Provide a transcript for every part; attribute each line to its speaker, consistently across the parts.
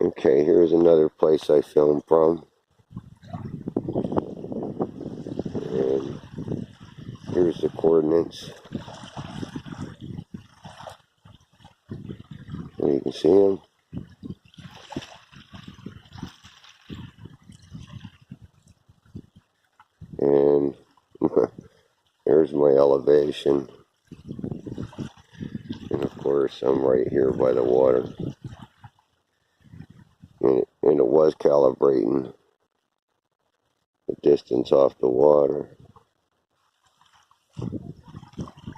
Speaker 1: Okay, here's another place I filmed from. And here's the coordinates. And you can see them. And there's my elevation. And of course, I'm right here by the water. And it was calibrating the distance off the water.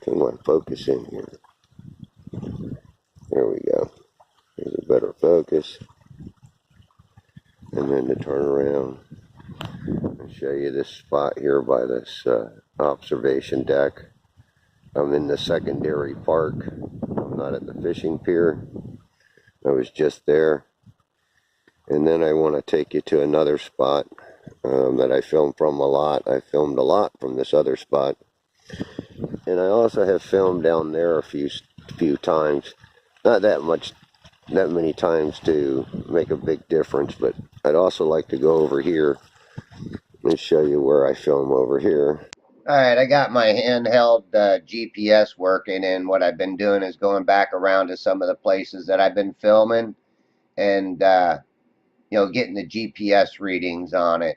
Speaker 1: Come on, focus in here. There we go. There's a better focus. And then to turn around and show you this spot here by this observation deck. I'm in the secondary park. I'm not at the fishing pier. I was just there. And then I want to take you to another spot that I filmed from a lot. I filmed a lot from this other spot. And I also have filmed down there a few times. Not that many times to make a big difference, but I'd also like to go over here and show you where I film over here. Alright, I got my handheld GPS working, and what I've been doing is going back around to some of the places that I've been filming and getting the GPS readings on it,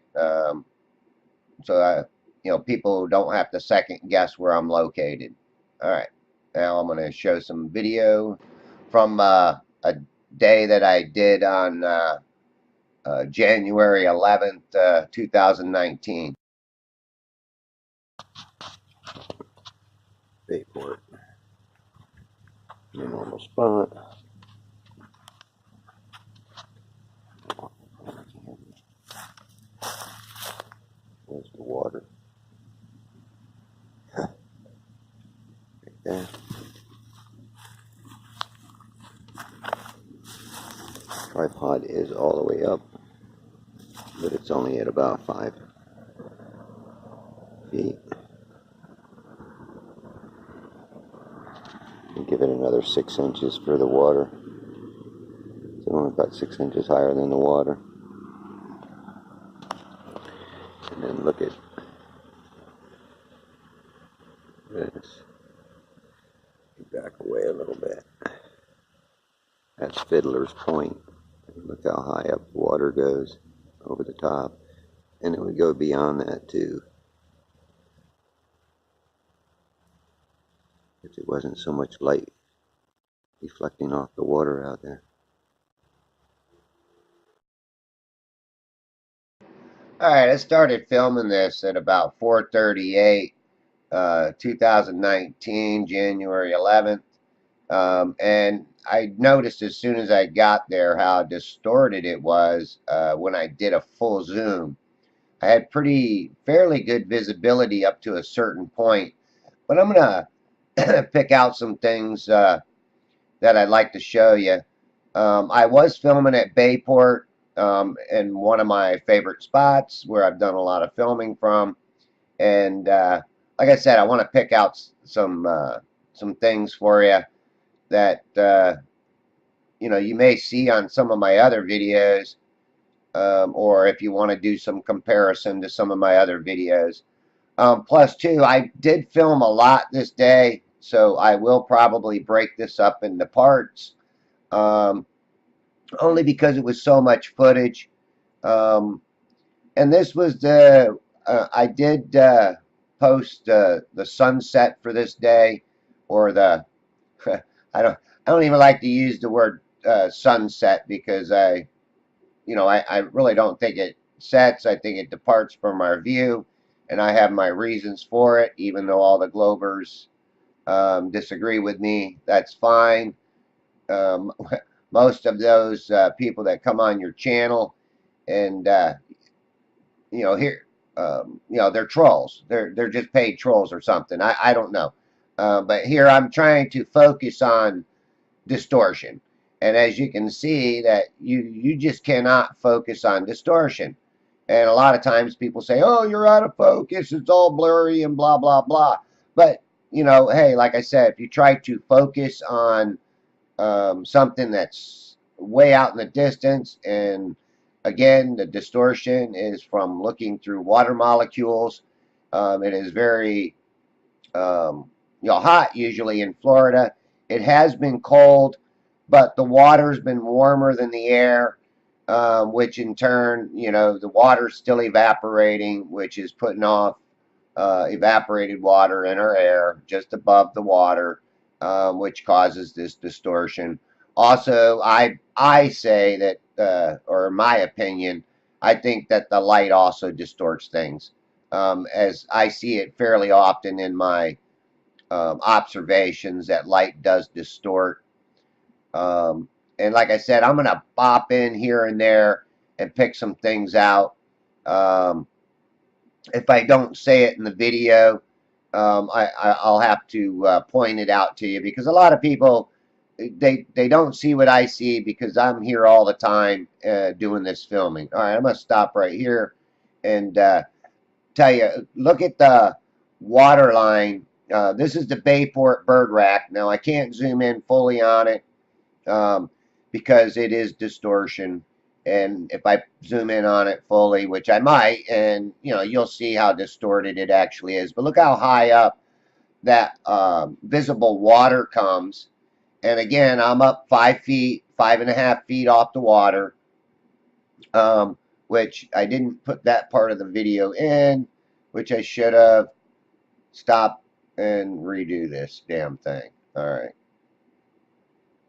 Speaker 1: so people don't have to second guess where I'm located. Alright, now I'm going to show some video from a day that I did on January 11th, 2019. Bayport. Your normal spot. There's the water. Right there. Tripod is all the way up, but it's only at about 5 feet. And give it another 6 inches for the water. It's only about 6 inches higher than the water. And then look at this. Back away a little bit. That's Fiddler's Point. Look how high up the water goes over the top. And it would go beyond that too. If it wasn't so much light reflecting off the water out there. Alright, I started filming this at about 4:38, 2019, January 11th. And I noticed as soon as I got there how distorted it was when I did a full zoom. I had fairly good visibility up to a certain point, but I'm going to pick out some things that I'd like to show you. I was filming at Bayport, in one of my favorite spots where I've done a lot of filming from. And like I said, I want to pick out some things for you that you may see on some of my other videos, or if you want to do some comparison to some of my other videos. Plus, too, I did film a lot this day, so I will probably break this up into parts, only because it was so much footage. And this was I did post the sunset for this day, or the I don't even like to use the word sunset, because I really don't think it sets. I think it departs from our view, and I have my reasons for it, even though all the Globers disagree with me. That's fine. Um, most of those people that come on your channel and here, they're trolls. They're just paid trolls or something. I don't know. But here I'm trying to focus on distortion. And as you can see, that you just cannot focus on distortion. And a lot of times people say, "Oh, you're out of focus. It's all blurry and blah blah blah." But hey, like I said, if you try to focus on something that's way out in the distance, and again, the distortion is from looking through water molecules. It is very hot usually in Florida. It has been cold, but the water's been warmer than the air, which in turn, the water's still evaporating, which is putting off evaporated water in our air just above the water, which causes this distortion. Also, I say that, or in my opinion, I think that the light also distorts things, as I see it fairly often in my observations that light does distort. And like I said, I'm going to pop in here and there and pick some things out. If I don't say it in the video, I'll have to point it out to you, because a lot of people, they don't see what I see because I'm here all the time doing this filming. All right, I'm going to stop right here and tell you, look at the water line. This is the Bayport bird rack. Now, I can't zoom in fully on it because it is distortion. And if I zoom in on it fully, which I might, and you'll see how distorted it actually is. But look how high up that visible water comes. And again, I'm up 5 feet, 5.5 feet off the water, which I didn't put that part of the video in, which I should have. Stop and redo this damn thing. All right.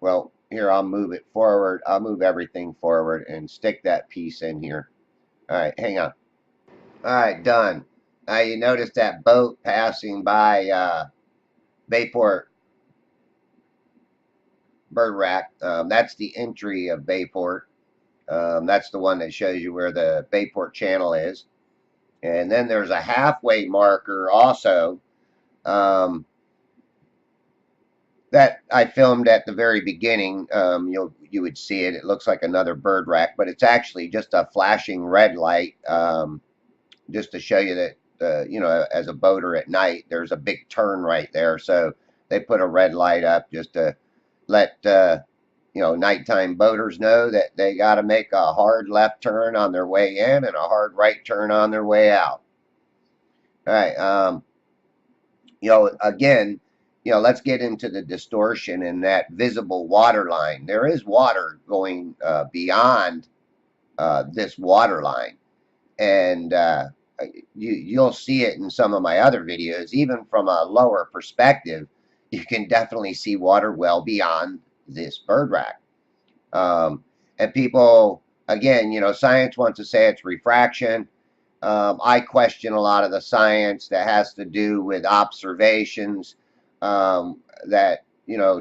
Speaker 1: Well, here, I'll move it forward. I'll move everything forward and stick that piece in here. All right, hang on. All right, done. Now you notice that boat passing by Bayport Bird Rack. That's the entry of Bayport. That's the one that shows you where the Bayport Channel is. And then there's a halfway marker also that I filmed at the very beginning. You would see it. It looks like another bird rack, but it's actually just a flashing red light, just to show you that as a boater at night, there's a big turn right there. So they put a red light up just to let nighttime boaters know that they got to make a hard left turn on their way in and a hard right turn on their way out. All right. Again, let's get into the distortion in that visible water line. There is water going beyond this water line, and you'll see it in some of my other videos. Even from a lower perspective, you can definitely see water well beyond this bird rack. And people, again, science wants to say it's refraction. I question a lot of the science that has to do with observations that,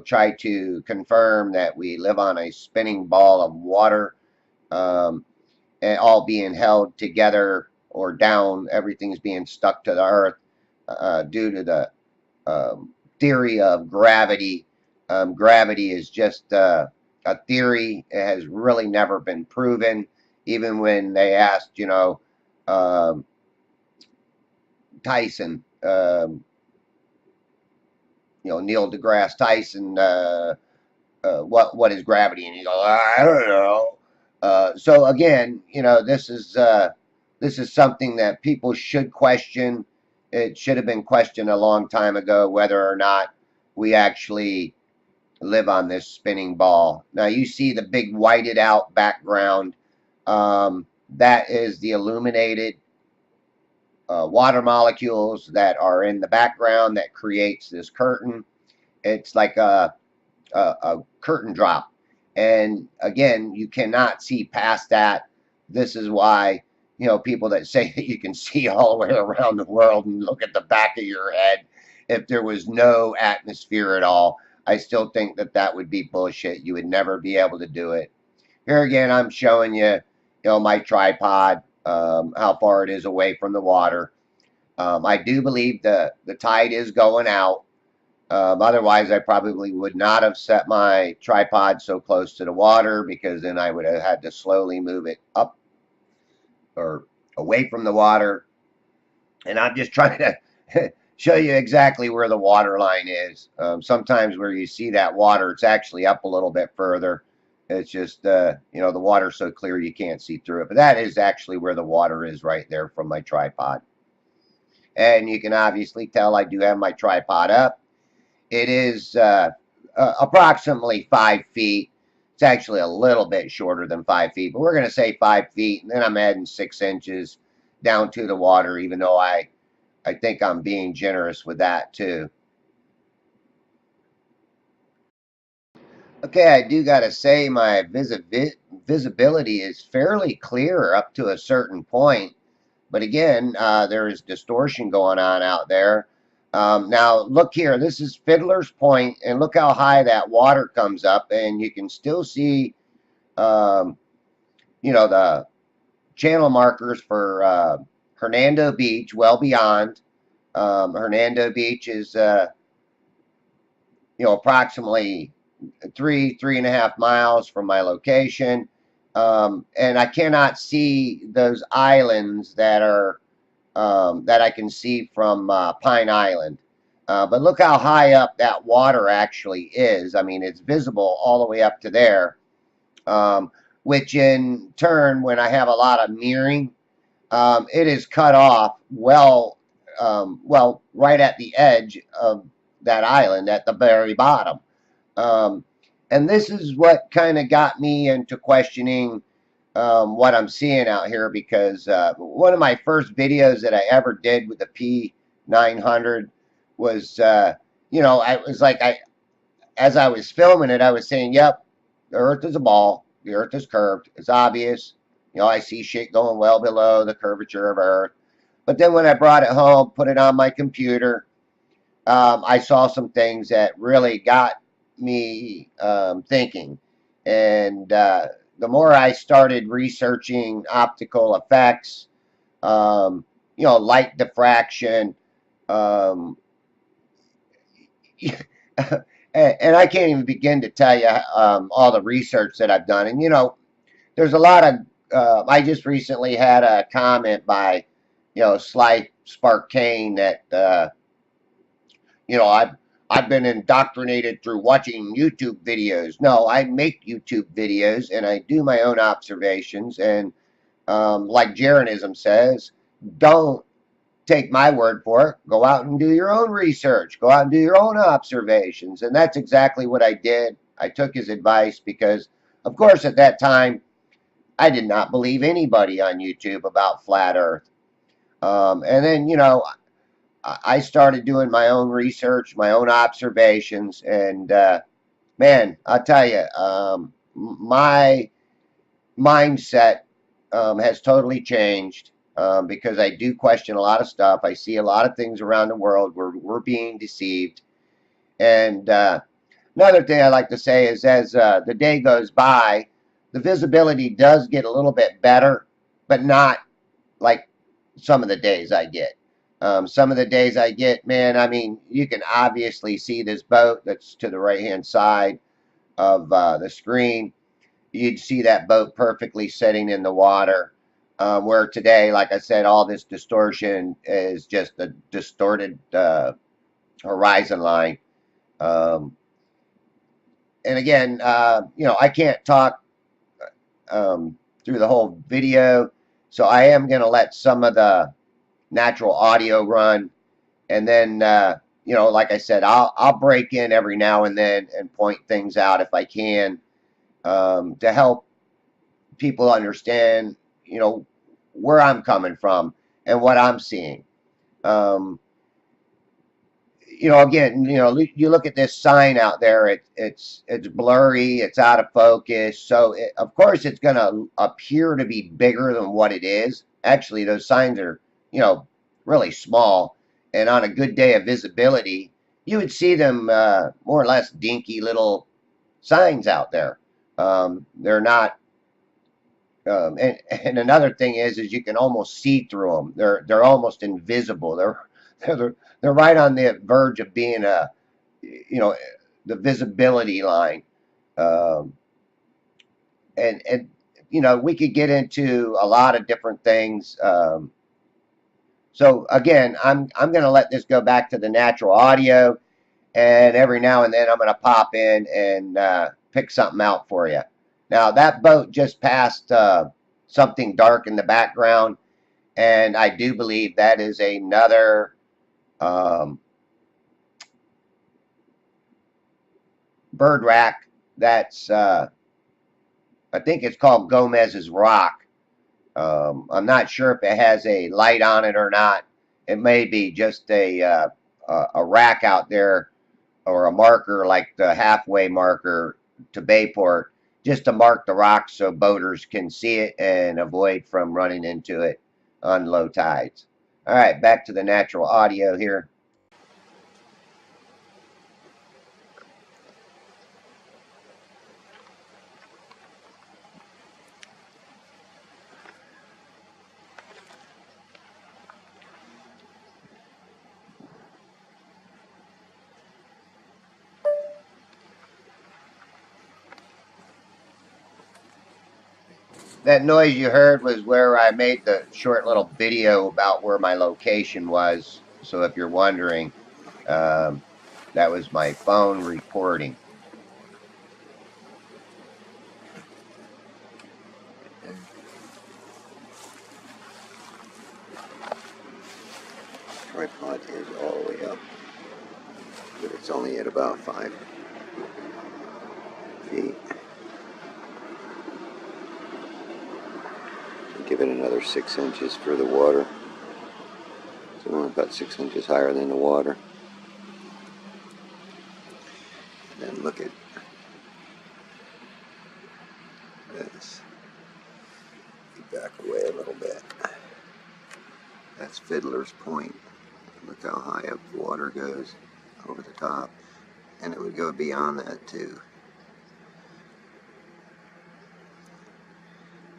Speaker 1: try to confirm that we live on a spinning ball of water, and all being held together or down. Everything's being stuck to the earth due to the theory of gravity. Gravity is just a theory. It has really never been proven. Even when they asked, Tyson, Neil deGrasse Tyson, what is gravity? And he goes, I don't know. So again, this is something that people should question. It should have been questioned a long time ago whether or not we actually live on this spinning ball. Now you see the big whited out background. That is the illuminated water molecules that are in the background that creates this curtain. It's like a curtain drop. And again, you cannot see past that. This is why, people that say that you can see all the way around the world and look at the back of your head, if there was no atmosphere at all, I still think that would be bullshit. You would never be able to do it. Here again, I'm showing you, my tripod, how far it is away from the water. I do believe the tide is going out. Otherwise, I probably would not have set my tripod so close to the water, because then I would have had to slowly move it up or away from the water. And I'm just trying to show you exactly where the water line is. Sometimes where you see that water, it's actually up a little bit further. It's just, the water's so clear you can't see through it. But that is actually where the water is, right there from my tripod. And you can obviously tell I do have my tripod up. It is approximately 5 feet. It's actually a little bit shorter than 5 feet, but we're going to say 5 feet. And then I'm adding 6 inches down to the water, even though I think I'm being generous with that too. Okay, I do got to say my visibility is fairly clear up to a certain point. But again, there is distortion going on out there. Now, look here. This is Fiddler's Point, and look how high that water comes up, and you can still see, um, the channel markers for Hernando Beach, well beyond. Hernando Beach is, approximately 3.5 miles from my location. And I cannot see those islands that I can see from Pine Island. But look how high up that water actually is. I mean, it's visible all the way up to there, which in turn, when I have a lot of mirroring, it is cut off right at the edge of that island at the very bottom. Um, and this is what kind of got me into questioning what I'm seeing out here, because one of my first videos that I ever did with the P900 was, I was like, as I was filming it, I was saying, yep, the Earth is a ball. The Earth is curved. It's obvious. I see shit going well below the curvature of Earth. But then when I brought it home, put it on my computer, I saw some things that really got me thinking. And the more I started researching optical effects, light diffraction, um, and I can't even begin to tell you all the research that I've done. And there's a lot of. I just recently had a comment by, Sly Spark Kane that I've been indoctrinated through watching YouTube videos. No, I make YouTube videos and I do my own observations. And like Jeranism says, don't take my word for it. Go out and do your own research. Go out and do your own observations. And that's exactly what I did. I took his advice because, of course, at that time, I did not believe anybody on YouTube about flat Earth. And then, I started doing my own research, my own observations, and man, I'll tell you, my mindset has totally changed, because I do question a lot of stuff. I see a lot of things around the world where we're being deceived. And another thing I like to say is, as the day goes by, the visibility does get a little bit better, but not like some of the days I get. Some of the days I get, man, I mean, you can obviously see this boat that's to the right-hand side of the screen. You'd see that boat perfectly sitting in the water. Where today, like I said, all this distortion is just a distorted horizon line. Um, and again, I can't talk through the whole video, so I am going to let some of the natural audio run, and then like I said, I'll break in every now and then and point things out if I can, to help people understand where I'm coming from and what I'm seeing. um, again, you look at this sign out there, it's blurry, it's out of focus, so of course it's going to appear to be bigger than what it is. Actually, those signs are, really small, and on a good day of visibility, you would see them more or less dinky little signs out there. They're not, and another thing is you can almost see through them. They're almost invisible. They're right on the verge of being you know, the visibility line. Um, and you know, we could get into a lot of different things. So again, I'm going to let this go back to the natural audio, and every now and then I'm going to pop in and pick something out for you. Now that boat just passed something dark in the background, and I do believe that is another um, bird rack. That's I think it's called Gomez's Rock. I'm not sure if it has a light on it or not. It may be just a rack out there, or a marker like the halfway marker to Bayport, just to mark the rocks so boaters can see it and avoid from running into it on low tides. All right, back to the natural audio here. That noise you heard was where I made the short little video about where my location was. So if you're wondering, um, that was my phone recording. Tripod is all the way up, but it's only at about 5 feet. Give it another 6 inches for the water. So we're about 6 inches higher than the water. And then look at this. Back away a little bit. That's Fiddler's Point. Look how high up the water goes over the top. And it would go beyond that too,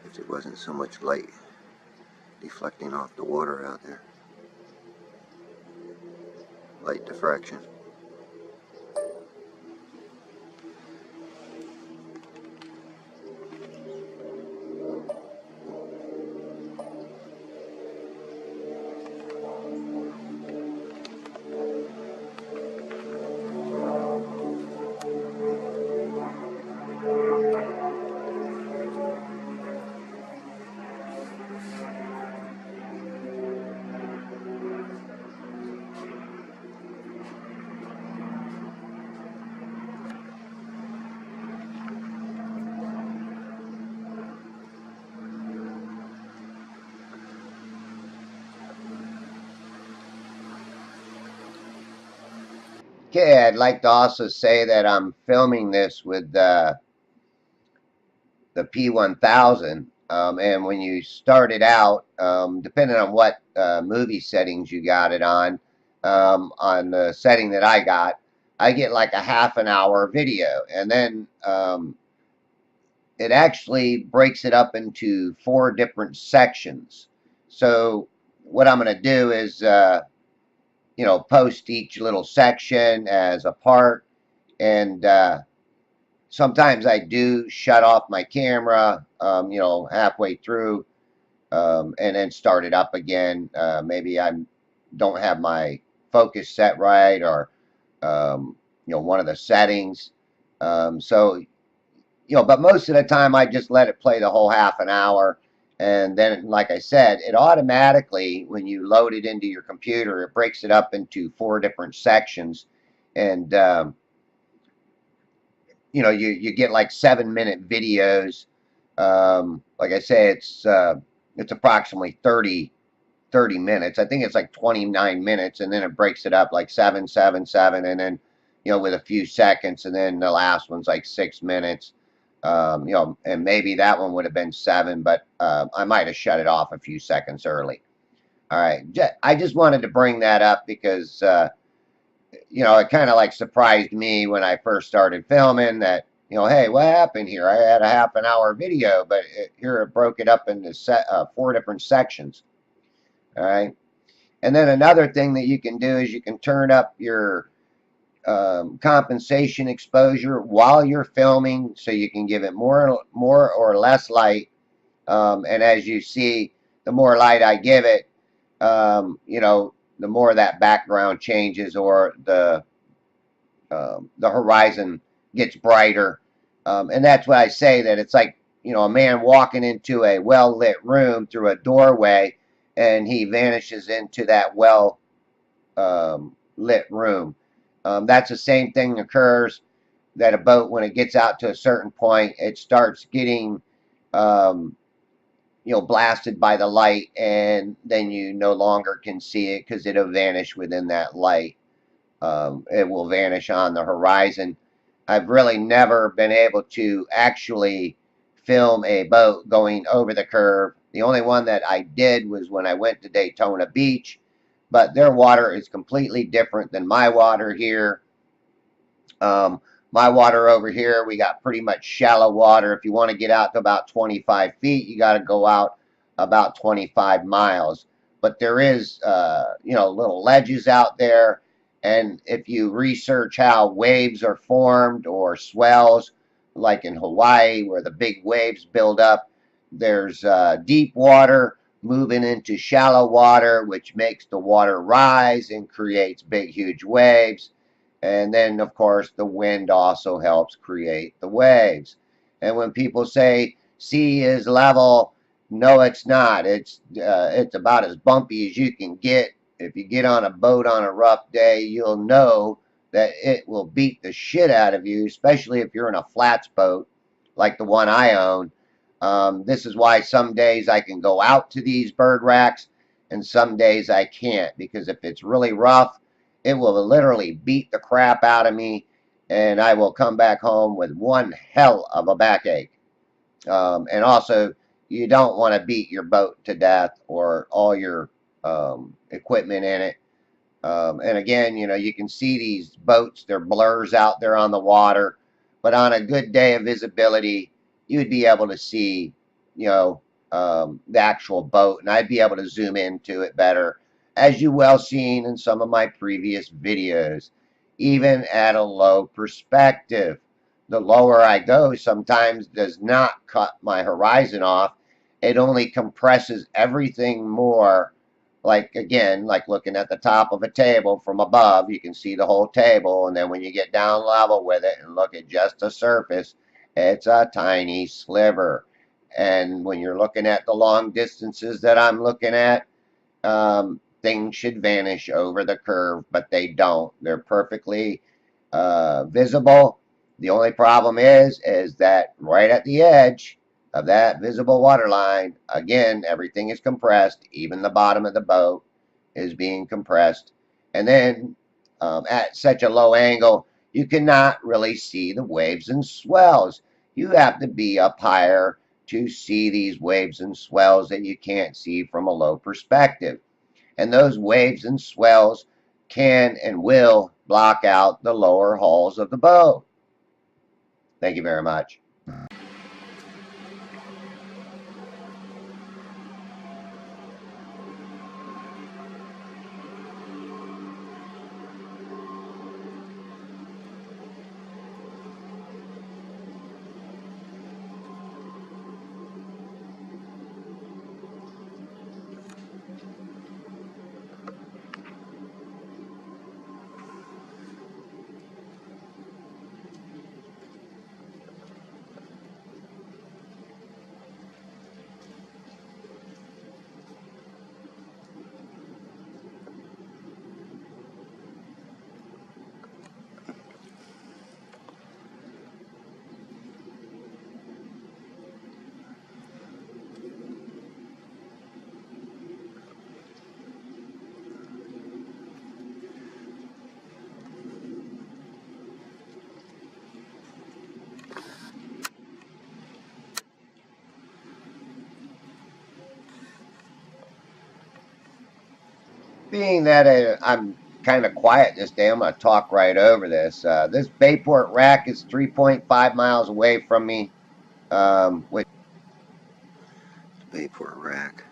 Speaker 1: if there wasn't so much light deflecting off the water out there. Light diffraction. Okay, I'd like to also say that I'm filming this with the P1000. And when you start it out, depending on what movie settings you got it on the setting that I get like a half an hour video. And then it actually breaks it up into 4 different sections. So what I'm going to do is, you know, post each little section as a part. And sometimes I do shut off my camera, you know, halfway through, and then start it up again. Maybe I don't have my focus set right, or you know, one of the settings. So you know, but most of the time I just let it play the whole half an hour. And then, like I said, it automatically, when you load it into your computer, it breaks it up into 4 different sections. And you know, you get like 7-minute videos. Like I say, it's approximately 30 minutes. I think it's like 29 minutes, and then it breaks it up like 7, 7, 7, and then, you know, with a few seconds, and then the last one's like 6 minutes. You know, and maybe that one would have been 7, but I might have shut it off a few seconds early. All right, I just wanted to bring that up because you know, it kind of like surprised me when I first started filming that, you know, hey, what happened here? I had a half an hour video, but here it broke it up into 4 different sections. All right. And then another thing that you can do is you can turn up your
Speaker 2: compensation exposure while you're filming, so you can give it more or less light. And as you see, the more light I give it, you know, the more that background changes, or the horizon gets brighter. And that's why I say that it's like, you know, a man walking into a well lit room through a doorway, and he vanishes into that well lit room. That's the same thing occurs, that a boat, when it gets out to a certain point, it starts getting, um, you know, blasted by the light, and then you no longer can see it because it'll vanish within that light. It will vanish on the horizon. I've really never been able to actually film a boat going over the curve. The only one that I did was when I went to Daytona Beach, but their water is completely different than my water here. Um, my water over here, we got pretty much shallow water. If you want to get out to about 25 feet, you got to go out about 25 miles. But there is, you know, little ledges out there. And if you research how waves are formed, or swells, like in Hawaii, where the big waves build up, there's deep water moving into shallow water, which makes the water rise and creates big, huge waves. And then, of course, the wind also helps create the waves. And when people say sea is level, no, it's not. It's about as bumpy as you can get. If you get on a boat on a rough day, you'll know that it will beat the shit out of you, especially if you're in a flats boat like the one I own. This is why some days I can go out to these bird racks, and some days I can't, because if it's really rough, it will literally beat the crap out of me, and I will come back home with one hell of a backache. And also, you don't want to beat your boat to death, or all your equipment in it. And again, you know, you can see these boats, they're blurs out there on the water, but on a good day of visibility, you'd be able to see, you know, the actual boat, and I'd be able to zoom into it better, as you well seen in some of my previous videos, even at a low perspective. The lower I go sometimes does not cut my horizon off. It only compresses everything more. Like, again, like looking at the top of a table from above, you can see the whole table, and then when you get down level with it and look at just the surface, it's a tiny sliver. And when you're looking at the long distances that I'm looking at, things should vanish over the curve, but they don't. They're perfectly visible. The only problem is that right at the edge of that visible water line, again, everything is compressed. Even the bottom of the boat is being compressed. And then at such a low angle, you cannot really see the waves and swells. You have to be up higher to see these waves and swells that you can't see from a low perspective. And those waves and swells can and will block out the lower hulls of the boat. Thank you very much. Being that I'm kind of quiet this day, I'm going to talk right over this. This Bayport rack is 3.5 miles away from me. With Bayport rack.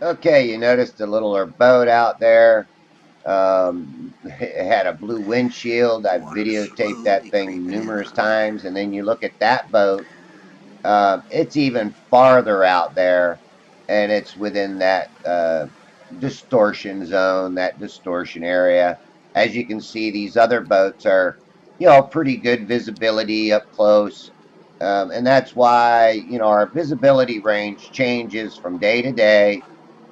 Speaker 2: Okay, you noticed the littler boat out there. It had a blue windshield. I've
Speaker 3: Water
Speaker 2: videotaped that
Speaker 3: slowly
Speaker 2: thing
Speaker 3: creeping
Speaker 2: numerous
Speaker 3: inland.
Speaker 2: times. And then you look at that boat, it's even farther out there, and it's within that distortion zone, that distortion area. As you can see, these other boats are, pretty good visibility up close. And that's why, our visibility range changes from day to day.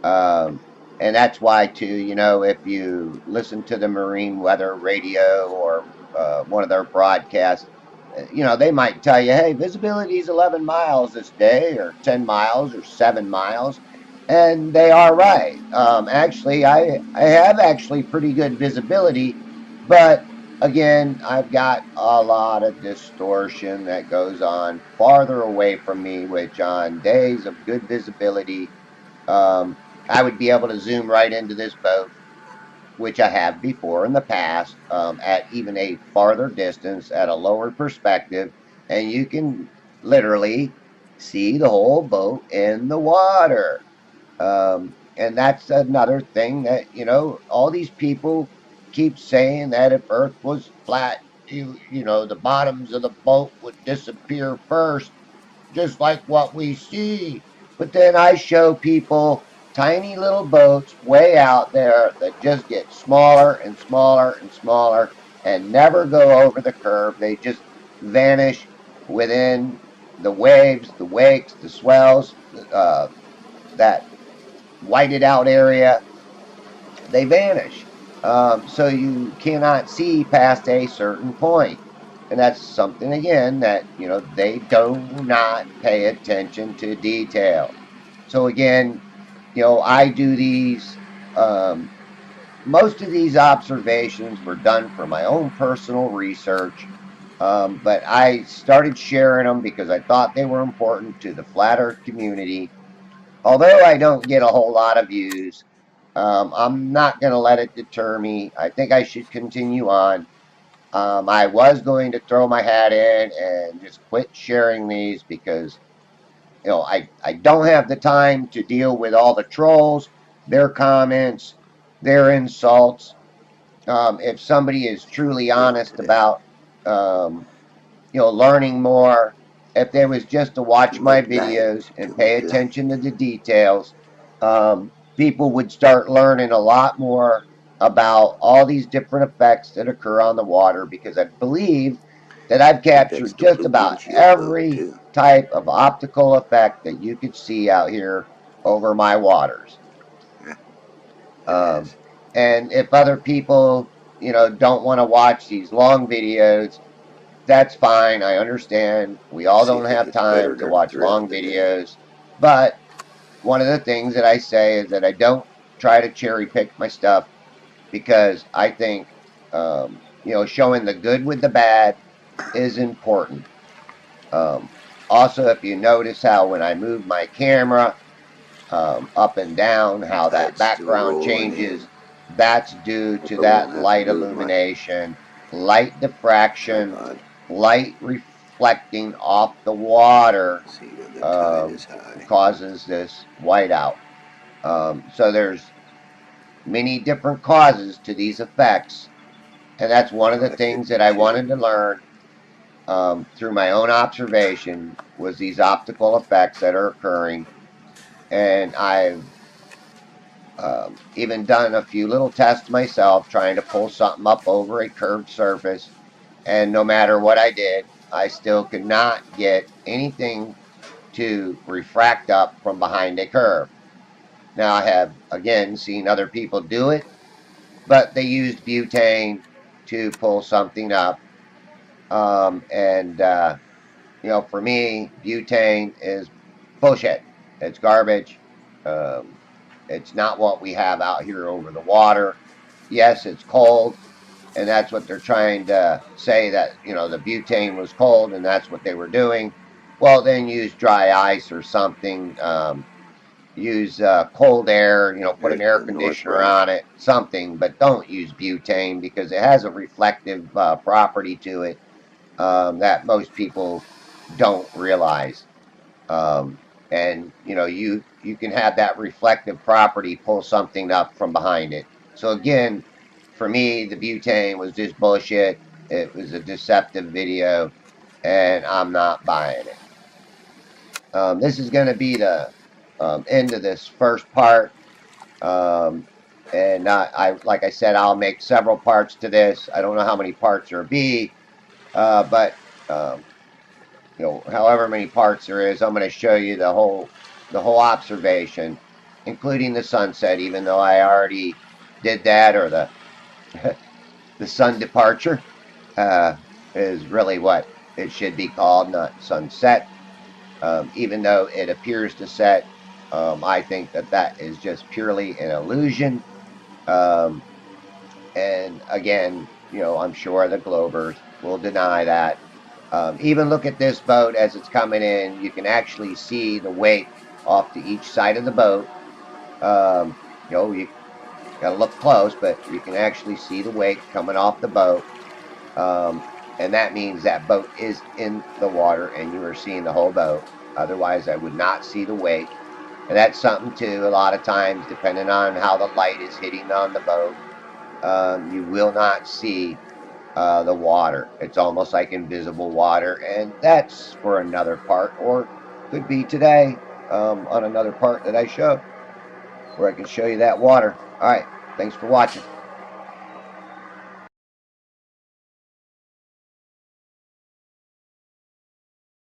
Speaker 2: Um, and that's why, too, if you listen to the Marine Weather Radio or one of their broadcasts, they might tell you, hey, visibility is 11 miles this day, or 10 miles, or 7 miles. And they are right. Actually, I have actually pretty good visibility, but again, I've got a lot of distortion that goes on farther away from me, which on days of good visibility, um, I would be able to zoom right into this boat, which I have before in the past, at even a farther distance, at a lower perspective, and you can literally see the whole boat in the water. And that's another thing that, all these people keep saying that if Earth was flat, the bottoms of the boat would disappear first, just like what we see. But then I show people tiny little boats way out there that just get smaller and smaller and smaller and never go over the curve. They just vanish within the waves, the wakes, the swells, that whited out area. They vanish. So you cannot see past a certain point. And that's something, again, that, they do not pay attention to detail. So, again, I do these, most of these observations were done for my own personal research. But I started sharing them because I thought they were important to the flat earth community. Although I don't get a whole lot of views, I'm not going to let it deter me. I think I should continue on. I was going to throw my hat in and just quit sharing these because, I don't have the time to deal with all the trolls, their comments, their insults. If somebody is truly
Speaker 3: Still
Speaker 2: honest
Speaker 3: today,
Speaker 2: about, um, learning more, if they was just to watch
Speaker 3: too
Speaker 2: my
Speaker 3: much light,
Speaker 2: videos and
Speaker 3: too
Speaker 2: pay
Speaker 3: much light.
Speaker 2: attention to the details, people would start learning a lot more about all these different effects that occur on the water, because I believe that I've
Speaker 3: I think that's
Speaker 2: captured
Speaker 3: the
Speaker 2: just
Speaker 3: blue
Speaker 2: about
Speaker 3: windshield boat
Speaker 2: every
Speaker 3: too.
Speaker 2: type of optical effect that you could see out here over my waters.
Speaker 3: Yeah, it
Speaker 2: Um,
Speaker 3: is.
Speaker 2: and if other people, don't want to watch these long videos, that's fine. I understand. We all
Speaker 3: See
Speaker 2: don't
Speaker 3: if it
Speaker 2: have
Speaker 3: gets better
Speaker 2: time to
Speaker 3: during
Speaker 2: watch
Speaker 3: throughout
Speaker 2: long
Speaker 3: the day.
Speaker 2: videos. But one of the things that I say is that I don't try to cherry pick my stuff, because I think, showing the good with the bad is important. Um, Also, if you notice how when I move my camera, up and down, how that
Speaker 3: Tide's still
Speaker 2: background
Speaker 3: rolling in.
Speaker 2: changes, that's due
Speaker 3: Hope
Speaker 2: to
Speaker 3: I won't
Speaker 2: that
Speaker 3: have to
Speaker 2: light
Speaker 3: move my
Speaker 2: illumination, light diffraction,
Speaker 3: tripod.
Speaker 2: light reflecting off the water,
Speaker 3: See when the tide
Speaker 2: um,
Speaker 3: is high.
Speaker 2: causes this whiteout. So there's many different causes to these effects, and that's one of the things that I
Speaker 3: 5:52.
Speaker 2: wanted to learn, through my own observation, was these optical effects that are occurring. And I've, even done a few little tests myself, trying to pull something up over a curved surface. And no matter what I did, I still could not get anything to refract up from behind a curve. Now, I have again seen other people do it, but they used butane to pull something up. And, for me, butane is bullshit. It's garbage. Um, it's not what we have out here over the water. Yes, it's cold, and that's what they're trying to say, that, the butane was cold and that's what they were doing. Well, then use dry ice or something. Use cold air, put an
Speaker 3: There's
Speaker 2: air
Speaker 3: the North
Speaker 2: conditioner
Speaker 3: Rock.
Speaker 2: on it, something, but don't use butane because it has a reflective property to it, that most people don't realize. Um, and you can have that reflective property pull something up from behind it. So again, for me, the butane was just bullshit. It was a deceptive video, and I'm not buying it. This is going to be the end of this first part. Um, and like I said, I'll make several parts to this. I don't know how many parts there'll be, but um, however many parts there is, I'm going to show you the whole observation, including the sunset. Even though I already did that, or the sun departure is really what it should be called, not sunset. Even though it appears to set, I think that is just purely an illusion. Um, and again, I'm sure the Glovers will deny that. Even look at this boat as it's coming in. You can actually see the wake off to each side of the boat. You got to look close, but you can actually see the wake coming off the boat. And that means that boat is in the water and you are seeing the whole boat. Otherwise, I would not see the wake. And that's something too, a lot of times, depending on how the light is hitting on the boat, you will not see the water. It's almost like invisible water. And that's for another part, or could be today on another part that I show, where I can show you that water. All right. Thanks for watching.